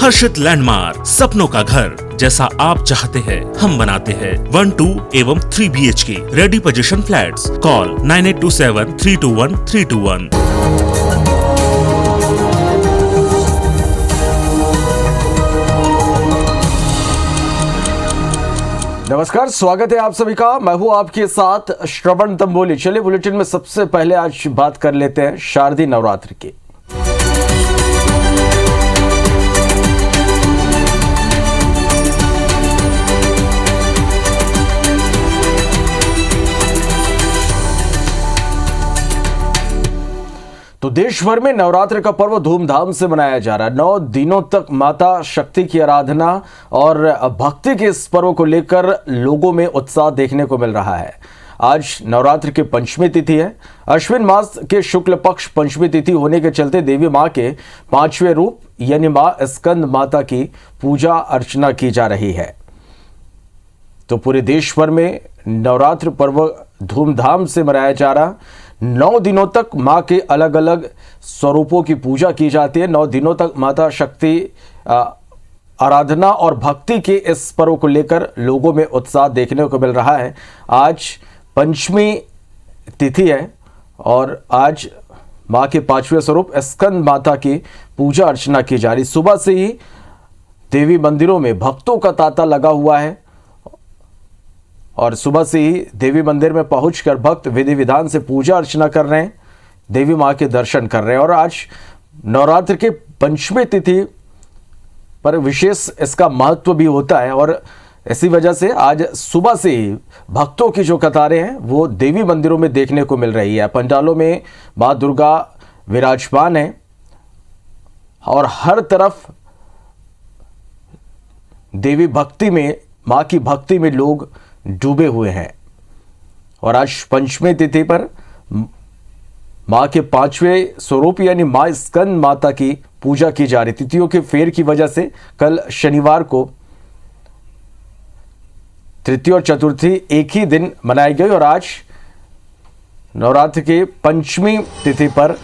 हर्षित landmark, सपनों का घर जैसा आप चाहते हैं हम बनाते हैं। 1, 2 एवं 3 BHK ready position flats. Call 9827321321। नमस्कार, स्वागत है आप सभी का। मैं हूं आपके साथ श्रवण तंबोली। चलिए बुलेटिन में सबसे पहले आज बात कर लेते हैं शारदीय नवरात्र की। तो देश भर में नवरात्र का पर्व धूमधाम से मनाया जा रहा है। 9 दिनों तक माता शक्ति की आराधना और भक्ति के इस पर्व को लेकर लोगों में उत्साह देखने को मिल रहा है। आज नवरात्र की पंचमी तिथि है। अश्विन मास के शुक्ल पक्ष पंचमी तिथि होने के चलते देवी मां के 5वें रूप यानी मां स्कंद माता की पूजा अर्चना की जा रही है। तो पूरे देश भर में नवरात्र पर्व धूमधाम से मनाया जा रहा। 9 दिनों तक मां के अलग अलग स्वरूपों की पूजा की जाती है। 9 दिनों तक माता शक्ति आराधना और भक्ति के इस पर्व को लेकर लोगों में उत्साह देखने को मिल रहा है। आज पंचमी तिथि है और आज मां के 5वें स्वरूप स्कंद माता की पूजा अर्चना की जा रही। सुबह से ही देवी मंदिरों में भक्तों का तांता लगा हुआ है और सुबह से ही देवी मंदिर में पहुंचकर भक्त विधि विधान से पूजा अर्चना कर रहे हैं, देवी मां के दर्शन कर रहे हैं। और आज नवरात्र के पंचमी तिथि पर विशेष इसका महत्व भी होता है और इसी वजह से आज सुबह से ही भक्तों की जो कतारें हैं वो देवी मंदिरों में देखने को मिल रही है। पंडालों में मां दुर्गा विराजमान है और हर तरफ देवी भक्ति में, मां की भक्ति में लोग डूबे हुए हैं। और आज पंचमी तिथि पर मां के 5वें स्वरूप यानी मां स्कंद माता की पूजा की जा रही। तिथियों के फेर की वजह से कल शनिवार को तृतीय और चतुर्थी एक ही दिन मनाई गई और आज नवरात्र के पंचमी तिथि पर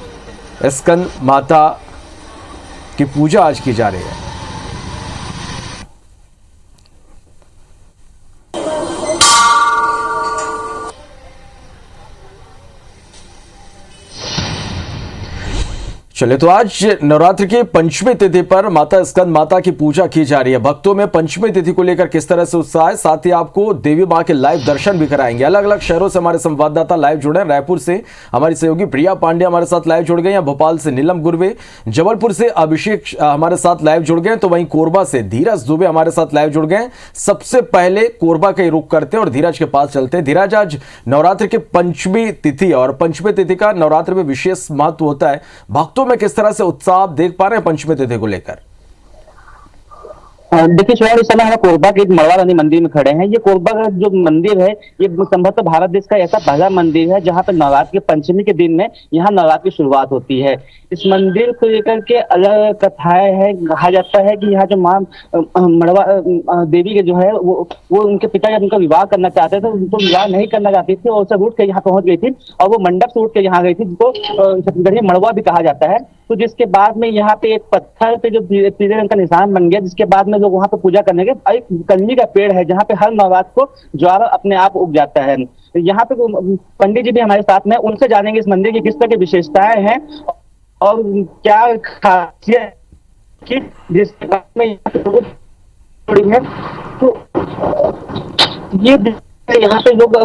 स्कंद माता की पूजा आज की जा रही है। चले तो आज नवरात्र की पंचमी तिथि पर माता स्कंद माता की पूजा की जा रही है। भक्तों में पंचमी तिथि को लेकर किस तरह से उत्साह है, साथ ही आपको देवी मां के लाइव दर्शन भी कराएंगे। अलग अलग शहरों से हमारे संवाददाता लाइव जुड़े हैं। रायपुर से हमारी सहयोगी प्रिया पांडे हमारे साथ लाइव जुड़ गए हैं, भोपाल से नीलम गुर्वे, जबलपुर से अभिषेक हमारे साथ लाइव जुड़ गए, तो वहीं कोरबा से धीरज दुबे हमारे साथ लाइव जुड़ गए। सबसे पहले कोरबा का ही रुख करते हैं और धीरज के पास चलते हैं। धीरज, आज नवरात्र की पंचमी तिथि और पंचमी तिथि का नवरात्र में विशेष महत्व होता है। भक्तों में किस तरह से उत्साह आप देख पा रहे हैं पंचमी तिथि को लेकर? देखिए शिवान, इस समय हम कोरबा के एक मड़वा रानी मंदिर में खड़े हैं। ये कोरबा का जो मंदिर है ये संभवतः भारत देश का ऐसा पहला मंदिर है जहाँ पे नवरात्र के पंचमी के दिन में यहाँ नवरात्र की शुरुआत होती है। इस मंदिर को लेकर के अलग कथाएं हैं। कहा जाता है कि यहाँ जो माँ मड़वा देवी के जो है वो उनके पिता जब उनका विवाह करना चाहते थे, उनको विवाह नहीं करना चाहती थी और उसे उठ के यहाँ पहुंच गई थी और वो मंडप से उठ के यहाँ गई थी, जिसको छत्तीसगढ़ी मड़वा भी कहा जाता है। तो जिसके बाद में यहाँ पे एक पत्थर पे जो पीले रंग का निशान बन गया, जिसके बाद में लोग वहाँ पे पूजा करने के एक कलमी का पेड़ है जहाँ पे हर नवरात्र को ज्वार अपने आप उग जाता है। यहाँ पे पंडित जी भी हमारे साथ में, उनसे जानेंगे इस मंदिर की किस तरह की विशेषताएं हैं और क्या खासियत की जिसके बाद में है। तो ये यहाँ पे लोग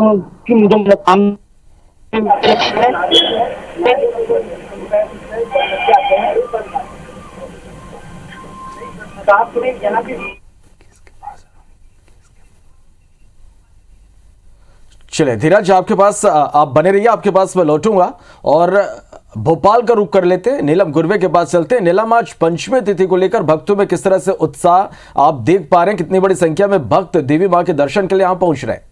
चले धीरज, आपके पास आप बने रहिए, आपके पास मैं लौटूंगा और भोपाल का रुख कर लेते हैं। नीलम गुर्वे के पास चलते हैं। नीलम, आज पंचमी तिथि को लेकर भक्तों में किस तरह से उत्साह आप देख पा रहे हैं? कितनी बड़ी संख्या में भक्त देवी मां के दर्शन के लिए यहां पहुंच रहे हैं?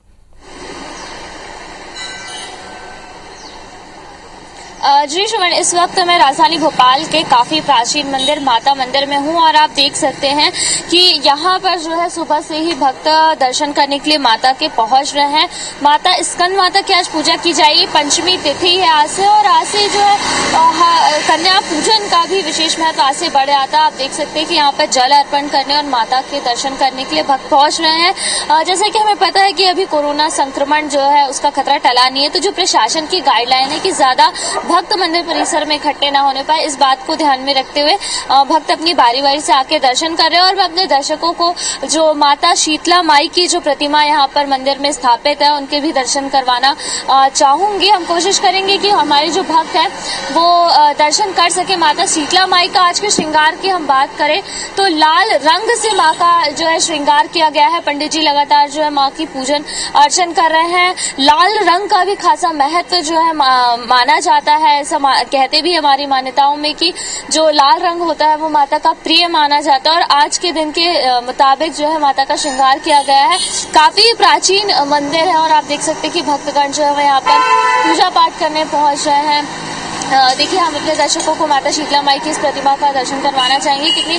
जी सुमन, इस वक्त मैं राजधानी भोपाल के काफी प्राचीन मंदिर माता मंदिर में हूं और आप देख सकते हैं कि यहाँ पर जो है सुबह से ही भक्त दर्शन करने के लिए माता के पहुंच रहे हैं। माता स्कंद माता की आज पूजा की जाएगी। पंचमी तिथि है आज से, और आज से जो है कन्या पूजन का भी विशेष महत्व आज से बढ़ जाता है। आप देख सकते हैं कि यहाँ पर जल अर्पण करने और माता के दर्शन करने के लिए भक्त पहुंच रहे हैं। जैसे कि हमें पता है कि अभी कोरोना संक्रमण जो है उसका खतरा टला नहीं है, तो जो प्रशासन की गाइडलाइन है कि ज्यादा भक्त मंदिर परिसर में इकट्ठे न होने पाए, इस बात को ध्यान में रखते हुए भक्त अपनी बारी बारी से आके दर्शन कर रहे हैं। और मैं अपने दर्शकों को जो माता शीतला माई की जो प्रतिमा यहाँ पर मंदिर में स्थापित है उनके भी दर्शन करवाना चाहूंगी। हम कोशिश करेंगे कि हमारे जो भक्त हैं वो दर्शन कर सके। माता शीतला माई का आज के श्रृंगार की हम बात करें तो लाल रंग से माँ का जो है श्रृंगार किया गया है। पंडित जी लगातार जो है माँ की पूजन अर्चन कर रहे हैं। लाल रंग का भी खासा महत्व जो है माना जाता है। ऐसा कहते भी हमारी मान्यताओं में कि जो लाल रंग होता है वो माता का प्रिय माना जाता है। और आज के दिन के मुताबिक जो है माता का श्रृंगार किया गया है। काफी प्राचीन मंदिर है और आप देख सकते हैं कि भक्तगण जो है यहाँ पर पूजा पाठ करने पहुंच रहे हैं। देखिए, हम अपने दर्शकों को माता शीतला माई की इस प्रतिमा का दर्शन करवाना चाहेंगे। कितनी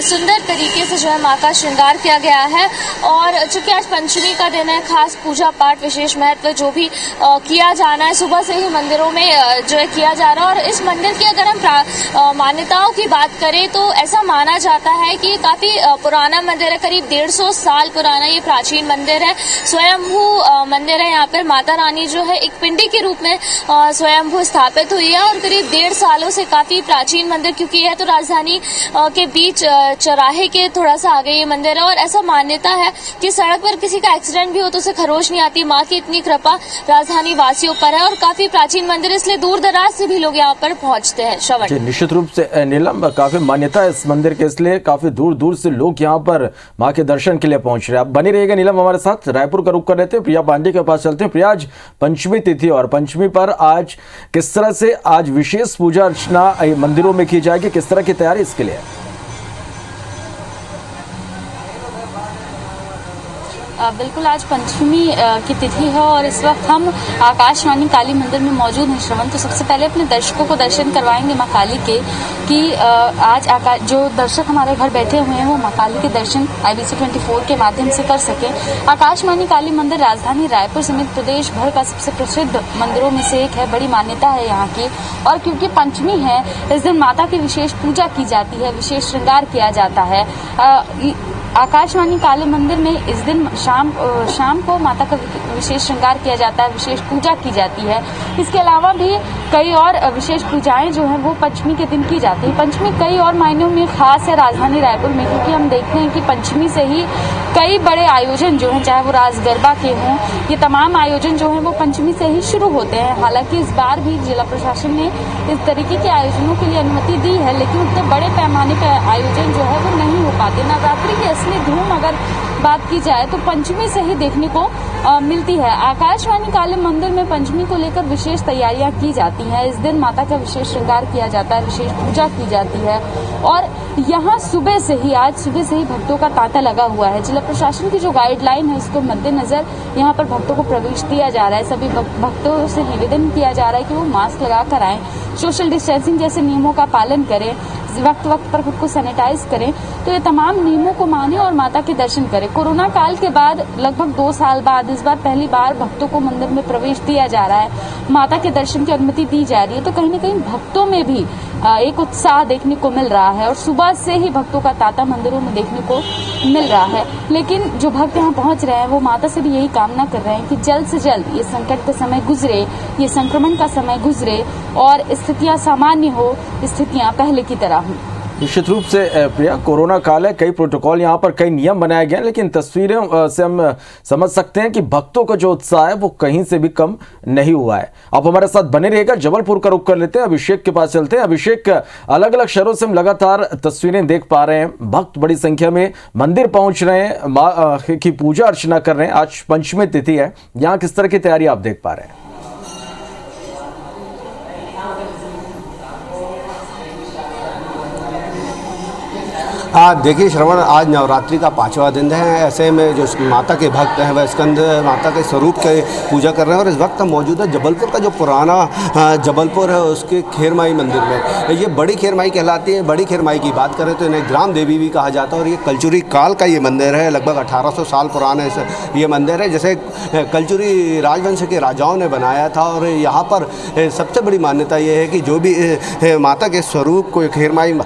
सुंदर तरीके से जो है माँ का श्रृंगार किया गया है। और चूंकि आज पंचमी का दिन है, खास पूजा पाठ विशेष महत्व जो भी किया जाना है सुबह से ही मंदिरों में जो है किया जा रहा है। और इस मंदिर की अगर हम मान्यताओं की बात करें तो ऐसा माना जाता है कि काफी पुराना मंदिर है। करीब 150 साल पुराना ये प्राचीन मंदिर है। स्वयंभू मंदिर है। यहाँ पर माता रानी जो है एक पिंडी के रूप में स्वयंभू स्थापित हुई है। और करीब 1.5 सालों से काफी प्राचीन मंदिर, क्योंकि यह तो राजधानी के बीच चौराहे के थोड़ा सा आगे ये मंदिर है। और ऐसा मान्यता है कि सड़क पर किसी का एक्सीडेंट भी हो तो उसे खरोच नहीं आती। माँ की इतनी कृपा राजधानी वासियों पर है। और काफी प्राचीन मंदिर, इसलिए दूर दराज से भी लोग यहाँ पर पहुंचते हैं। श्रवण, निश्चित रूप से नीलम, काफी मान्यता है इस मंदिर के, इसलिए काफी दूर दूर से लोग यहाँ पर माँ के दर्शन के लिए पहुंच रहे हैं। आप बने रहिएगा नीलम हमारे साथ। रायपुर का रुख कर लेते हैं, प्रिया पांडे के पास चलते हैं। प्रिया, आज पंचमी तिथि और पंचमी पर आज किस तरह से आज विशेष पूजा अर्चना मंदिरों में की जाएगी, किस तरह की तैयारी इसके लिए? बिल्कुल, आज पंचमी की तिथि है और इस वक्त हम आकाशवाणी काली मंदिर में मौजूद हैं। श्रवण, तो सबसे पहले अपने दर्शकों को दर्शन करवाएंगे माँ काली के कि आज जो दर्शक हमारे घर बैठे हुए हैं वो माँ काली के दर्शन IBC 24 के माध्यम से कर सकें। आकाशवाणी काली मंदिर राजधानी रायपुर समेत प्रदेश भर का सबसे प्रसिद्ध मंदिरों में से एक है। बड़ी मान्यता है यहाँ की। और क्योंकि पंचमी है, इस दिन माता की विशेष पूजा की जाती है, विशेष श्रृंगार किया जाता है। आकाशवाणी काली मंदिर में इस दिन शाम को माता का विशेष श्रृंगार किया जाता है, विशेष पूजा की जाती है। इसके अलावा भी कई और विशेष पूजाएं जो हैं वो पंचमी के दिन की जाती है। पंचमी कई और मायनों में खास है राजधानी रायपुर में, क्योंकि हम देखते हैं कि पंचमी से ही कई बड़े आयोजन जो हैं, चाहे वो रास गरबा के हों, ये तमाम आयोजन जो हैं वो पंचमी से ही शुरू होते हैं। हालांकि इस बार भी जिला प्रशासन ने इस तरीके के आयोजनों के लिए अनुमति दी है, लेकिन उतने बड़े पैमाने पर आयोजन जो है वो नहीं हो पाते। नवरात्रि की असली धूम अगर बात की जाए तो पंचमी से ही देखने को मिलती है। आकाशवाणी काली मंदिर में पंचमी को लेकर विशेष तैयारियां की जाती हैं। इस दिन माता का विशेष श्रृंगार किया जाता है, विशेष पूजा की जाती है। और यहाँ आज सुबह से ही भक्तों का तांता लगा हुआ है। जिला प्रशासन की जो गाइडलाइन है उसको मद्देनजर यहाँ पर भक्तों को प्रवेश दिया जा रहा है। सभी भक्तों से निवेदन किया जा रहा है कि वो मास्क लगा कर आएं, सोशल डिस्टेंसिंग जैसे नियमों का पालन करें, वक्त पर खुद को सैनिटाइज करें। तो ये तमाम नियमों को माने और माता के दर्शन करें। कोरोना काल के बाद लगभग 2 साल बाद इस बार पहली बार भक्तों को मंदिर में प्रवेश दिया जा रहा है, माता के दर्शन की अनुमति दी जा रही है। तो कहीं न कहीं भक्तों में भी एक उत्साह देखने को मिल रहा है और सुबह से ही भक्तों का तांता मंदिरों में देखने को मिल रहा है। लेकिन जो भक्त यहाँ पहुंच रहे हैं वो माता से भी यही कामना कर रहे हैं कि जल्द से जल्द ये संकट का समय गुजरे, ये संक्रमण का समय गुजरे और स्थितियां सामान्य हो, स्थितियां पहले की तरह हों। निश्चित रूप से प्रिया, कोरोना काल है, कई प्रोटोकॉल यहाँ पर, कई नियम बनाए गए हैं, लेकिन तस्वीरों से हम समझ सकते हैं कि भक्तों का जो उत्साह है वो कहीं से भी कम नहीं हुआ है। आप हमारे साथ बने रहिएगा। जबलपुर का रुख कर लेते हैं, अभिषेक के पास चलते हैं। अभिषेक, अलग अलग शहरों से हम लगातार तस्वीरें देख पा रहे हैं, भक्त बड़ी संख्या में मंदिर पहुंच रहे हैं, माँ की पूजा अर्चना कर रहे हैं। आज पंचमी तिथि है, यहाँ किस तरह की तैयारी आप देख पा रहे हैं? देखिए श्रवण, आज नवरात्रि का 5वां दिन है। ऐसे में जो माता के भक्त हैं वह स्कंद माता के स्वरूप के पूजा कर रहे हैं और इस वक्त हम मौजूद है जबलपुर का जो पुराना जबलपुर है उसके खेरमाई मंदिर में। ये बड़ी खेरमाई कहलाती है। बड़ी खेरमाई की बात करें तो इन्हें ग्राम देवी भी कहा जाता है और ये कलचुरी काल का ये मंदिर है। लगभग 1800 साल पुराना ये मंदिर है। जैसे कलचुरी राजवंश के राजाओं ने बनाया था और यहाँ पर सबसे बड़ी मान्यता ये है कि जो भी माता के स्वरूप को खेरमाई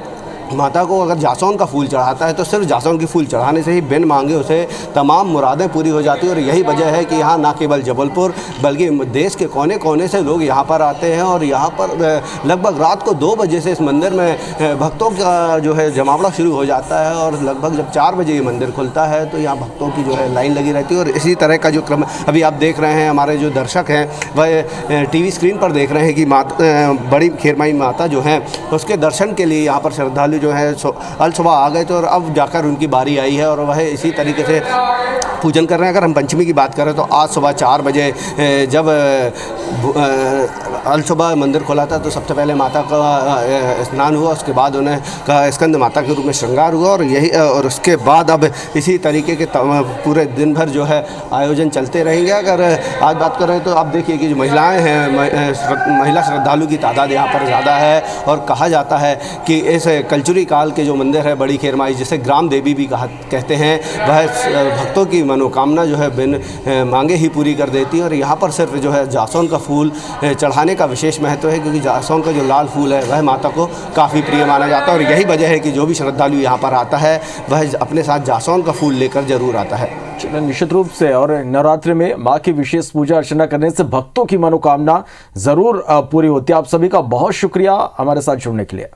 माता को अगर जासौन का फूल चढ़ाता है तो सिर्फ जासौन की फूल चढ़ाने से ही बिन मांगे उसे तमाम मुरादें पूरी हो जाती हैं। और यही वजह है कि यहाँ ना केवल जबलपुर बल्कि देश के कोने कोने से लोग यहाँ पर आते हैं और यहाँ पर लगभग रात को 2 बजे से इस मंदिर में भक्तों का जो है जमावड़ा शुरू हो जाता है और लगभग जब 4 बजे ये मंदिर खुलता है तो यहाँ भक्तों की जो है लाइन लगी रहती है। और इसी तरह का जो क्रम अभी आप देख रहे हैं, हमारे जो दर्शक हैं वह टीवी स्क्रीन पर देख रहे हैं कि बड़ी खेरमाई माता जो हैं उसके दर्शन के लिए यहाँ पर श्रद्धालु जो है अल सुबह आ गए थे और अब जाकर उनकी बारी आई है और वह इसी तरीके से पूजन कर रहे हैं। अगर हम पंचमी की बात करें तो आज सुबह 4 बजे जब अल सुबह मंदिर खोला था तो सबसे पहले माता का स्नान हुआ, उसके बाद उन्हें का स्कंद माता के रूप में श्रृंगार हुआ और उसके बाद अब इसी तरीके के पूरे दिन भर जो है आयोजन चलते रहेंगे। अगर आज बात करें तो आप देखिए कि जो महिलाएं हैं, महिला श्रद्धालु की तादाद यहाँ पर ज़्यादा है और कहा जाता है कि इस कलचुरी काल के जो मंदिर है बड़ी खेरमाई, जिसे ग्राम देवी भी कहते हैं, वह भक्तों की मनोकामना जो है बिन मांगे ही पूरी कर देती है। और यहाँ पर सिर्फ जो है जासौन का फूल चढ़ाने का विशेष महत्व है क्योंकि जासौन का जो लाल फूल है वह माता को काफ़ी प्रिय माना जाता है और यही वजह है कि जो भी श्रद्धालु यहाँ पर आता है वह अपने साथ जासौन का फूल लेकर जरूर आता है। निश्चित रूप से, और नवरात्रि में माँ की विशेष पूजा अर्चना करने से भक्तों की मनोकामना जरूर पूरी होती है। आप सभी का बहुत शुक्रिया हमारे साथ जुड़ने के लिए।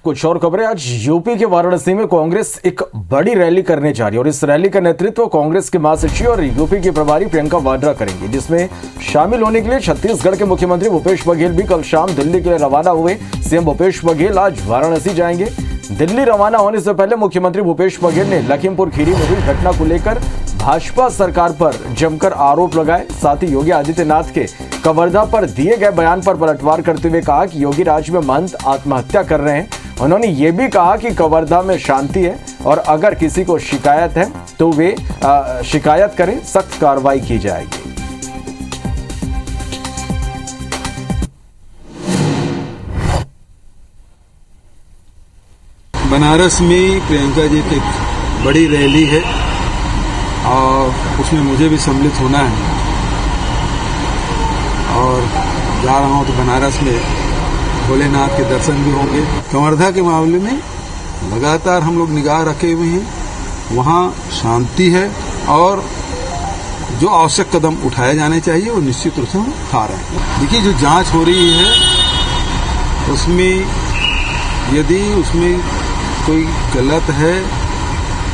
कुछ और खबरें। आज यूपी के वाराणसी में कांग्रेस एक बड़ी रैली करने जा रही है और इस रैली का नेतृत्व कांग्रेस के महासचिव और यूपी की प्रभारी प्रियंका वाड्रा करेंगी, जिसमें शामिल होने के लिए छत्तीसगढ़ के मुख्यमंत्री भूपेश बघेल भी कल शाम दिल्ली के लिए रवाना हुए। सीएम भूपेश बघेल आज वाराणसी जाएंगे। दिल्ली रवाना होने से पहले मुख्यमंत्री भूपेश बघेल ने लखीमपुर खीरी में हुई घटना को लेकर भाजपा सरकार पर जमकर आरोप लगाए। साथ ही योगी आदित्यनाथ के कवर्धा पर दिए गए बयान पर पलटवार करते हुए कहा कि योगी राज्य में महंत आत्महत्या कर रहे हैं। उन्होंने ये भी कहा कि कवर्धा में शांति है और अगर किसी को शिकायत है तो वे शिकायत करें, सख्त कार्रवाई की जाएगी। बनारस में प्रियंका जी की बड़ी रैली है और उसमें मुझे भी सम्मिलित होना है और जा रहा हूँ तो बनारस में भोलेनाथ के दर्शन भी होंगे। कवर्धा के मामले में लगातार हम लोग निगाह रखे हुए हैं, वहाँ शांति है और जो आवश्यक कदम उठाए जाने चाहिए वो निश्चित रूप से हम उठा रहे हैं। देखिए, जो जांच हो रही है उसमें यदि उसमें कोई गलत है,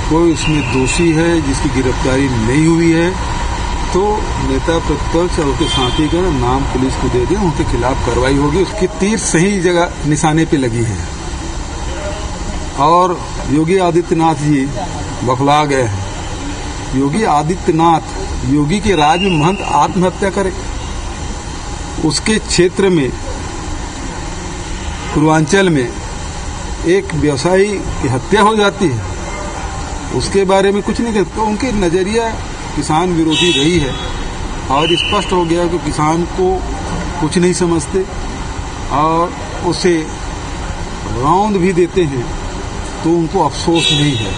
कोई उसमें दोषी है जिसकी गिरफ्तारी नहीं हुई है तो नेता प्रतिपक्ष और उसके साथी का नाम पुलिस को दे दें, उनके खिलाफ कार्रवाई होगी। उसकी तीर सही जगह निशाने पे लगी है और योगी आदित्यनाथ जी बौखला गए हैं। योगी आदित्यनाथ योगी के राज में महंत आत्महत्या करे, उसके क्षेत्र में पूर्वांचल में एक व्यवसायी की हत्या हो जाती है, उसके बारे में कुछ नहीं कहते। तो उनकी नजरिया किसान विरोधी रही है और स्पष्ट हो गया कि किसान को कुछ नहीं समझते और उसे रौंद भी देते हैं तो उनको अफसोस नहीं है।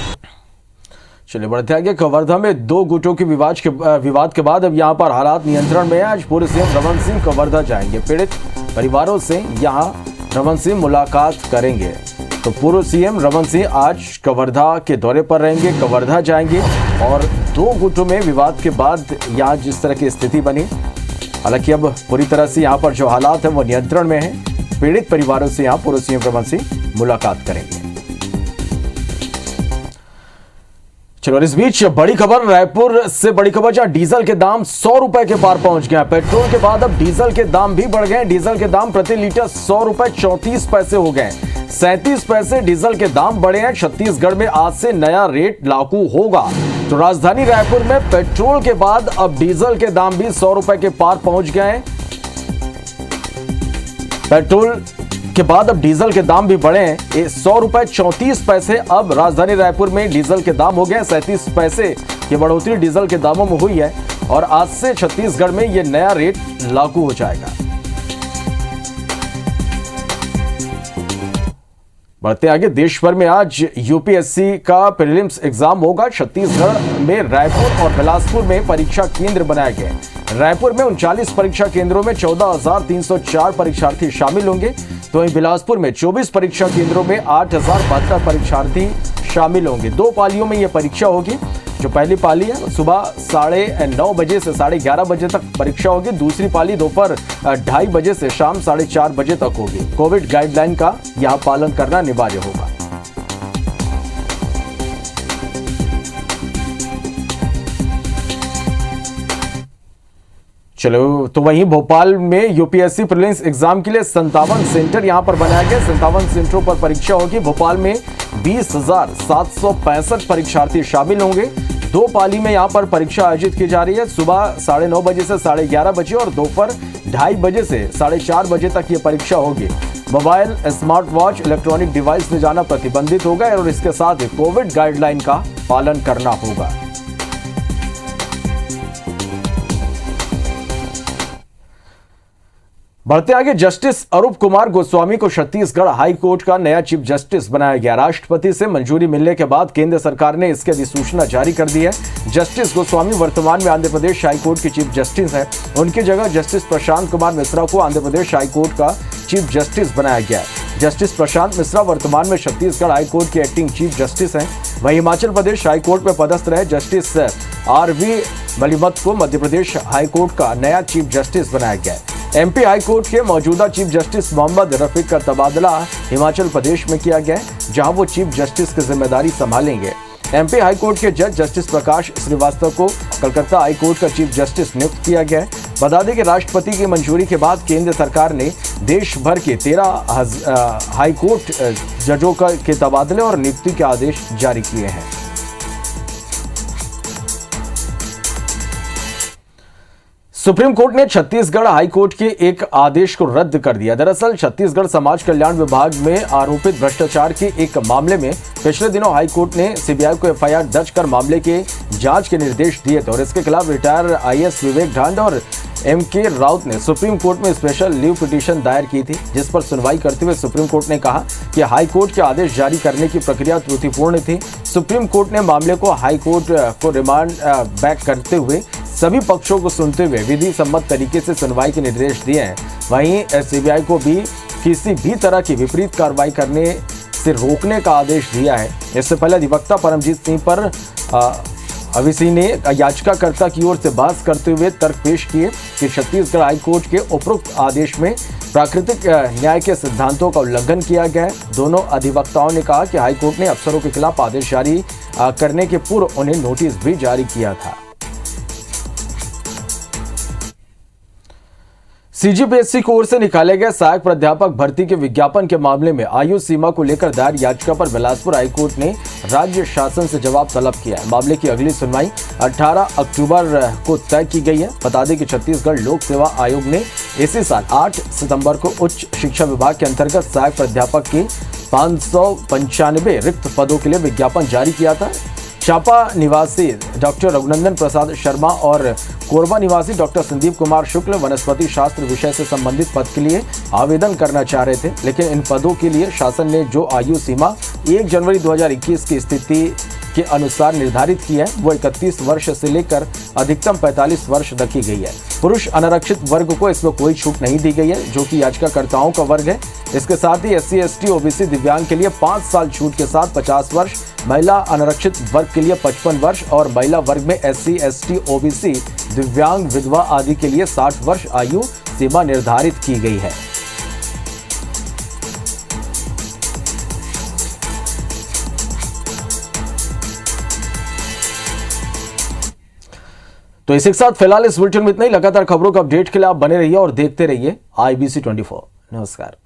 चलिए बढ़ते आगे। कवर्धा में 2 गुटों के विवाद के बाद अब यहां पर हालात नियंत्रण में है। आज पूर्व सीएम रमन सिंह कवर्धा जाएंगे। पीड़ित परिवारों से यहां रमन सिंह मुलाकात करेंगे। तो पूर्व सीएम रमन सिंह आज कवर्धा के दौरे पर रहेंगे, कवर्धा जाएंगे और 2 गुटों में विवाद के बाद यहाँ जिस तरह की स्थिति बनी, हालांकि अब पूरी तरह से यहाँ पर जो हालात है वो नियंत्रण में है। पीड़ित परिवारों से यहाँ पूर्व सीएम रमन सिंह मुलाकात करेंगे। चलो, इस बीच बड़ी खबर रायपुर से बड़ी खबर, जहां डीजल के दाम 100 रुपए के पार पहुंच गए। पेट्रोल के बाद अब डीजल के दाम भी बढ़ गए। डीजल के दाम प्रति लीटर 100 रुपए 34 पैसे हो गए। 37 पैसे डीजल के दाम बढ़े हैं। छत्तीसगढ़ में आज से नया रेट लागू होगा। तो राजधानी रायपुर में पेट्रोल के बाद अब डीजल के दाम भी 100 रुपए के पार पहुंच गए हैं। पेट्रोल के बाद अब डीजल के दाम भी बढ़े हैं। 100 रुपए 34 पैसे अब राजधानी रायपुर में डीजल के दाम हो गए 37 पैसे की बढ़ोतरी डीजल के दामों में हुई है और आज से छत्तीसगढ़ में यह नया रेट लागू हो जाएगा। बढ़ते आगे, देश भर में आज यूपीएससी का प्रीलिम्स एग्जाम होगा। छत्तीसगढ़ में रायपुर और बिलासपुर में परीक्षा केंद्र बनाए गए। रायपुर में 39 परीक्षा केंद्रों में 14,304 परीक्षार्थी शामिल होंगे, तो वहीं बिलासपुर में 24 परीक्षा केंद्रों में 8,072 परीक्षार्थी शामिल होंगे। 2 पालियों में यह परीक्षा होगी। जो पहली पाली है सुबह 9:30 बजे से 11:30 बजे तक परीक्षा होगी। दूसरी पाली दोपहर 2:30 बजे से शाम 4:30 बजे तक होगी। कोविड गाइडलाइन का यहां पालन करना अनिवार्य होगा। चलो, तो वहीं भोपाल में यूपीएससी प्रीलिम्स एग्जाम के लिए 57 सेंटर यहां पर बनाए गए। 57 सेंटरों पर परीक्षा होगी। भोपाल में 20,765 परीक्षार्थी शामिल होंगे। 2 पाली में यहां पर परीक्षा आयोजित की जा रही है। सुबह 9:30 बजे से 11:30 बजे और दोपहर 2:30 बजे से 4:30 बजे तक ये परीक्षा होगी। Mobile, smart watch, electronic device ले जाना प्रतिबंधित होगा और इसके साथ ही कोविड गाइडलाइन का पालन करना होगा। बढ़ते आगे, जस्टिस अरूप कुमार गोस्वामी को छत्तीसगढ़ हाई कोर्ट का नया चीफ जस्टिस बनाया गया। राष्ट्रपति से मंजूरी मिलने के बाद केंद्र सरकार ने इसकी अधिसूचना जारी कर दी है। जस्टिस गोस्वामी वर्तमान में आंध्र प्रदेश हाई कोर्ट के चीफ जस्टिस हैं। उनकी जगह जस्टिस प्रशांत कुमार मिश्रा को आंध्र प्रदेश हाई कोर्ट का चीफ जस्टिस बनाया गया है। जस्टिस प्रशांत मिश्रा वर्तमान में छत्तीसगढ़ हाई कोर्ट के एक्टिंग चीफ जस्टिस हैं। वहीं हिमाचल प्रदेश हाई कोर्ट में पदस्थ रहे जस्टिस आरवी मलिमत को मध्य प्रदेश हाई कोर्ट का नया चीफ जस्टिस बनाया गया है। एमपी हाई कोर्ट के मौजूदा चीफ जस्टिस मोहम्मद रफीक का तबादला हिमाचल प्रदेश में किया गया है, जहां वो चीफ जस्टिस की जिम्मेदारी संभालेंगे। एमपी हाई कोर्ट के जज जस्टिस प्रकाश श्रीवास्तव को कलकत्ता हाई कोर्ट का चीफ जस्टिस नियुक्त किया गया है। बता दें कि राष्ट्रपति की मंजूरी के बाद केंद्र सरकार ने देश भर के 13 हाई कोर्ट जजों के तबादले और नियुक्ति के आदेश जारी किए हैं। सुप्रीम कोर्ट ने छत्तीसगढ़ हाई कोर्ट के एक आदेश को रद्द कर दिया। दरअसल छत्तीसगढ़ समाज कल्याण विभाग में आरोपित भ्रष्टाचार के एक मामले में पिछले दिनों हाई कोर्ट ने सीबीआई को एफआईआर दर्ज कर मामले के जांच के निर्देश दिए थे और इसके खिलाफ रिटायर आईएएस विवेक ढांड और एमके राउत ने सुप्रीम कोर्ट में स्पेशल लीव पिटीशन दायर की थी, जिस पर सुनवाई करते हुए सुप्रीम कोर्ट ने कहा कि हाई कोर्ट के आदेश जारी करने की प्रक्रिया त्रुटिपूर्ण थी। सुप्रीम कोर्ट ने मामले को हाई कोर्ट को रिमांड बैक करते हुए सभी पक्षों को सुनते हुए विधि सम्मत तरीके से सुनवाई के निर्देश दिए हैं। वहीं सीबीआई को भी किसी भी तरह की विपरीत कार्रवाई करने से रोकने का आदेश दिया है। इससे पहले अधिवक्ता परमजीत सिंह पर अविसी ने याचिकाकर्ता की ओर से बहस करते हुए तर्क पेश किए कि छत्तीसगढ़ हाई कोर्ट के उपरोक्त आदेश में प्राकृतिक न्याय के सिद्धांतों का उल्लंघन किया गया है। दोनों अधिवक्ताओं ने कहा कि हाई कोर्ट ने अफसरों के खिलाफ आदेश जारी करने के पूर्व उन्हें नोटिस भी जारी किया था। सीजीपीएससी की ओर से निकाले गए सहायक प्राध्यापक भर्ती के विज्ञापन के मामले में आयु सीमा को लेकर दायर याचिका पर बिलासपुर हाईकोर्ट ने राज्य शासन से जवाब तलब किया है। मामले की अगली सुनवाई 18 अक्टूबर को तय की गई है। बता दें कि छत्तीसगढ़ लोक सेवा आयोग ने इसी साल 8 सितंबर को उच्च शिक्षा विभाग के अंतर्गत सहायक प्राध्यापक के 595 रिक्त पदों के लिए विज्ञापन जारी किया था। चापा निवासी डॉक्टर रघुनंदन प्रसाद शर्मा और कोरबा निवासी डॉक्टर संदीप कुमार शुक्ल वनस्पति शास्त्र विषय से संबंधित पद के लिए आवेदन करना चाह रहे थे, लेकिन इन पदों के लिए शासन ने जो आयु सीमा 1 जनवरी 2021 की स्थिति के अनुसार निर्धारित की है वो 31 वर्ष से लेकर अधिकतम 45 वर्ष तक की गई है। पुरुष अनारक्षित वर्ग को इसमें कोई छूट नहीं दी गई है, जो कि याचिकाकर्ताओं का वर्ग है। इसके साथ ही SC ST OBC दिव्यांग के लिए 5 साल छूट के साथ 50 वर्ष, महिला अनारक्षित वर्ग के लिए 55 वर्ष और महिला वर्ग में SC ST OBC दिव्यांग विधवा आदि के लिए 60 वर्ष आयु सीमा निर्धारित की गई है। तो इसी के साथ फिलहाल इस बुलेटिन में इतना ही। लगातार खबरों का अपडेट के लिए आप बने रहिए और देखते रहिए IBC 24। नमस्कार।